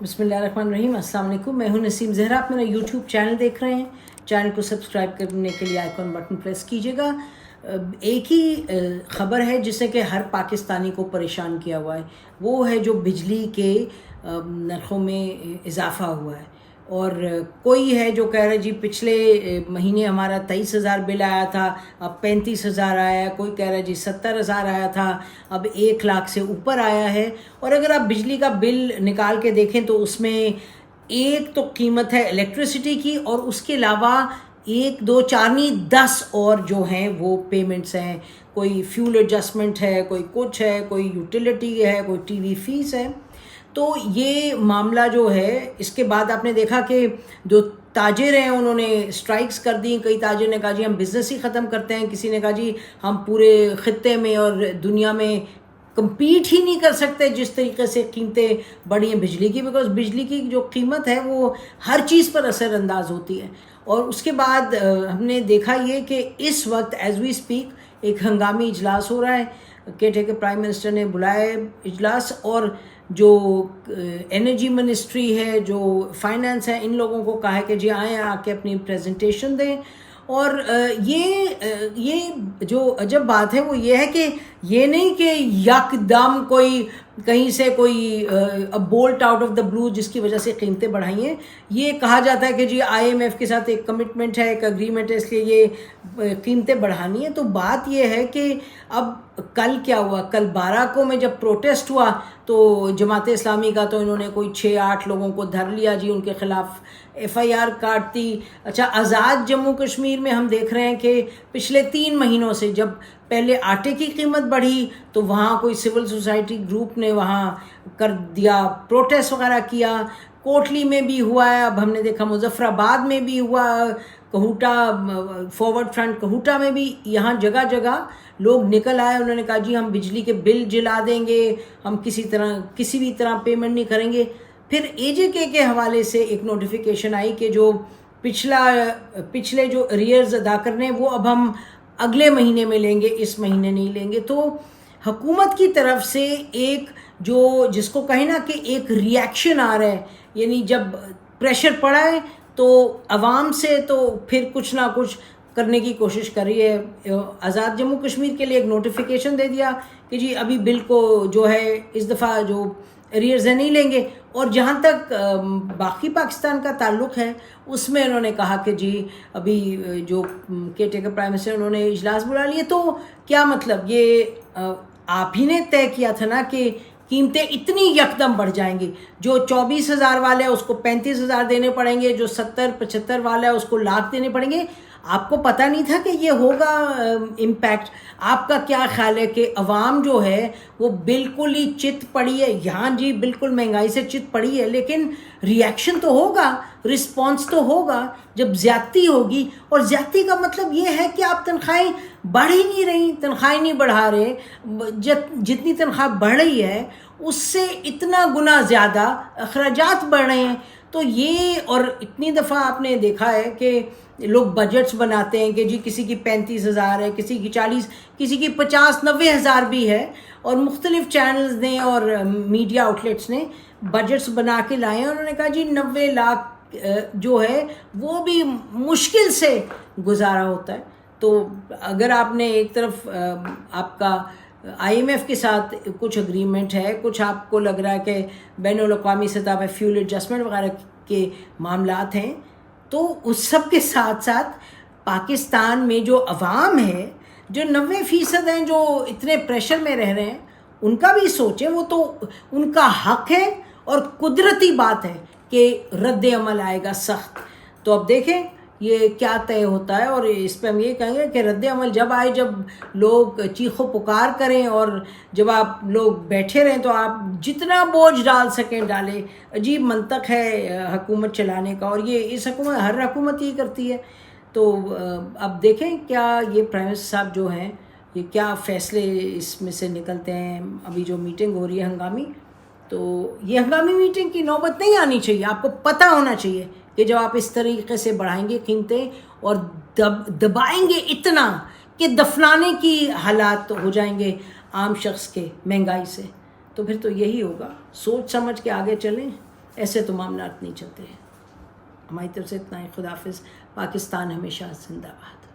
बिस्मिल्लाहिर्रहमानिर्रहीम। अस्सलाम वालेकुम। मैं हूं नसीम ज़हरा। आप मेरा यूट्यूब चैनल देख रहे हैं। चैनल को सब्सक्राइब करने के लिए आइकॉन बटन प्रेस कीजिएगा। एक ही ख़बर है जिससे कि हर पाकिस्तानी को परेशान किया हुआ है, वो है जो बिजली के नरखों में इजाफ़ा हुआ है। और कोई है जो कह रहा है जी पिछले महीने हमारा 23,000 बिल आया था, अब 35,000 आया है। कोई कह रहा है जी 70,000 आया था, अब 1 लाख से ऊपर आया है। और अगर आप बिजली का बिल निकाल के देखें तो उसमें एक तो कीमत है इलेक्ट्रिसिटी की, और उसके अलावा 1 2 4 नहीं 10 और जो हैं वो पेमेंट्स हैं। कोई फ्यूल एडजस्टमेंट है, कोई कुछ है, कोई यूटिलिटी है, कोई टीवी फीस है। तो ये मामला जो है, इसके बाद आपने देखा कि जो ताजिर हैं उन्होंने स्ट्राइक्स कर दी। कई ताजिर ने कहा जी हम बिज़नेस ही ख़त्म करते हैं। किसी ने कहा जी हम पूरे ख़ित्ते में और दुनिया में compete ही नहीं कर सकते जिस तरीके से कीमतें बढ़ी हैं बिजली की, बिकॉज बिजली की जो कीमत है वो हर चीज़ पर असरअंदाज होती है। और उसके बाद हमने देखा ये कि इस वक्त एज वी स्पीक एक हंगामी इजलास हो रहा है। केयर प्राइम मिनिस्टर ने बुलाया है इजलास, और जो एनर्जी मिनिस्ट्री है, जो फाइनेंस है, इन लोगों को कहा है कि जी आएँ आके अपनी प्रेजेंटेशन दें। और ये जो अजब बात है वो ये है कि ये नहीं कि यकदम कोई कहीं से कोई bolt out of the blue जिसकी वजह से कीमतें बढ़ाई हैं। ये कहा जाता है कि जी IMF के साथ एक कमिटमेंट है, एक अग्रीमेंट है, इसलिए ये कीमतें बढ़ानी है। तो बात ये है कि अब कल क्या हुआ, कल 12 को में जब प्रोटेस्ट हुआ तो जमात इस्लामी का तो इन्होंने कोई 6-8 लोगों को धर लिया जी, उनके खिलाफ FIR काट दी। अच्छा, आज़ाद जम्मू कश्मीर में हम देख रहे हैं कि पिछले 3 महीनों से जब पहले आटे की कीमत बढ़ी तो वहाँ कोई सिविल सोसाइटी ग्रुप ने वहाँ कर दिया, प्रोटेस्ट वगैरह किया। कोटली में भी हुआ है, अब हमने देखा मुजफ्फराबाद में भी हुआ, कहूटा फॉरवर्ड फ्रंट कहूटा में भी, यहाँ जगह जगह लोग निकल आए। उन्होंने कहा जी हम बिजली के बिल जला देंगे, हम किसी भी तरह पेमेंट नहीं करेंगे। फिर AJK के हवाले से एक नोटिफिकेशन आई कि जो पिछले जो अरियर्स अदा करने हैं वो अब हम अगले महीने में लेंगे, इस महीने नहीं लेंगे। तो हुकूमत की तरफ से एक जो जिसको कहे ना कि एक रिएक्शन आ रहा है, यानी जब प्रेशर पड़ा है तो आवाम से तो फिर कुछ ना कुछ करने की कोशिश कर रही है। आज़ाद जम्मू कश्मीर के लिए एक नोटिफिकेशन दे दिया कि जी अभी बिल को जो है इस दफ़ा जो अरियर्स है नहीं लेंगे। और जहाँ तक बाकी पाकिस्तान का ताल्लुक़ है उसमें उन्होंने कहा कि जी अभी जो केयर प्राइम मिनिस्टर उन्होंने इजलास बुला लिए, तो क्या मतलब ये आप ही ने तय किया था ना कि कीमतें इतनी यकदम बढ़ जाएंगी। जो 24,000 वाले है उसको 35,000 देने पड़ेंगे, जो 70-75 वाला है उसको लाख देने पड़ेंगे। आपको पता नहीं था कि ये होगा इम्पैक्ट? आपका क्या ख्याल है कि अवाम जो है वो बिल्कुल ही चित पड़ी है? यहाँ जी बिल्कुल महंगाई से चित पड़ी है, लेकिन रिएक्शन तो होगा, रिस्पॉन्स तो होगा जब ज़्यादती होगी। और ज़्यादती का मतलब ये है कि आप तनख्वाहें बढ़ ही नहीं रही, तनख्वाहें नहीं बढ़ा रहे। जितनी तनख्वाह बढ़ रही है उससे इतना गुना ज़्यादा अखराजात बढ़ रहे हैं। तो ये, और इतनी दफ़ा आपने देखा है कि लोग बजट्स बनाते हैं कि जी किसी की 35,000 है, किसी की 40, किसी की 50-90 हज़ार भी है। और मुख्तलिफ चैनल्स ने और मीडिया आउटलेट्स ने बजट्स बना के लाए हैं। उन्होंने कहा जी 90 लाख जो है वो भी मुश्किल से गुजारा होता है। तो अगर आपने एक तरफ आपका IMF के साथ कुछ अग्रीमेंट है, कुछ आपको लग रहा है कि बैनुल अक़वामी सतह पर फ्यूल एडजस्टमेंट वगैरह के मामलात हैं, तो उस सब के साथ साथ पाकिस्तान में जो अवाम है, जो 90% हैं जो इतने प्रेशर में रह रहे हैं, उनका भी सोचें। वो तो उनका हक है और कुदरती बात है कि रद्द अमल आएगा सख्त। तो अब देखें ये क्या तय होता है। और इस पर हम ये कहेंगे कि रद्द अमल जब आए, जब लोग चीखो पुकार करें और जब आप लोग बैठे रहें तो आप जितना बोझ डाल सकें डालें। अजीब मंतक है हुकूमत चलाने का, और ये इस हुकूमत हर हुकूमत ही करती है। तो अब देखें क्या ये प्राइम मिनिस्टर साहब जो हैं ये क्या फ़ैसले इसमें से निकलते हैं। अभी जो मीटिंग हो रही है हंगामी, तो ये हंगामी मीटिंग की नौबत नहीं आनी चाहिए। आपको पता होना चाहिए कि जब आप इस तरीके से बढ़ाएंगे कीमतें और दबाएंगे इतना कि दफनाने की हालात हो जाएंगे आम शख्स के महंगाई से, तो फिर तो यही होगा। सोच समझ के आगे चलें। ایسے تو معاملات نہیں چلتے ہیں. ہماری طرف سے اتنا ہی. خدا حافظ. پاکستان ہمیشہ زندہ باد.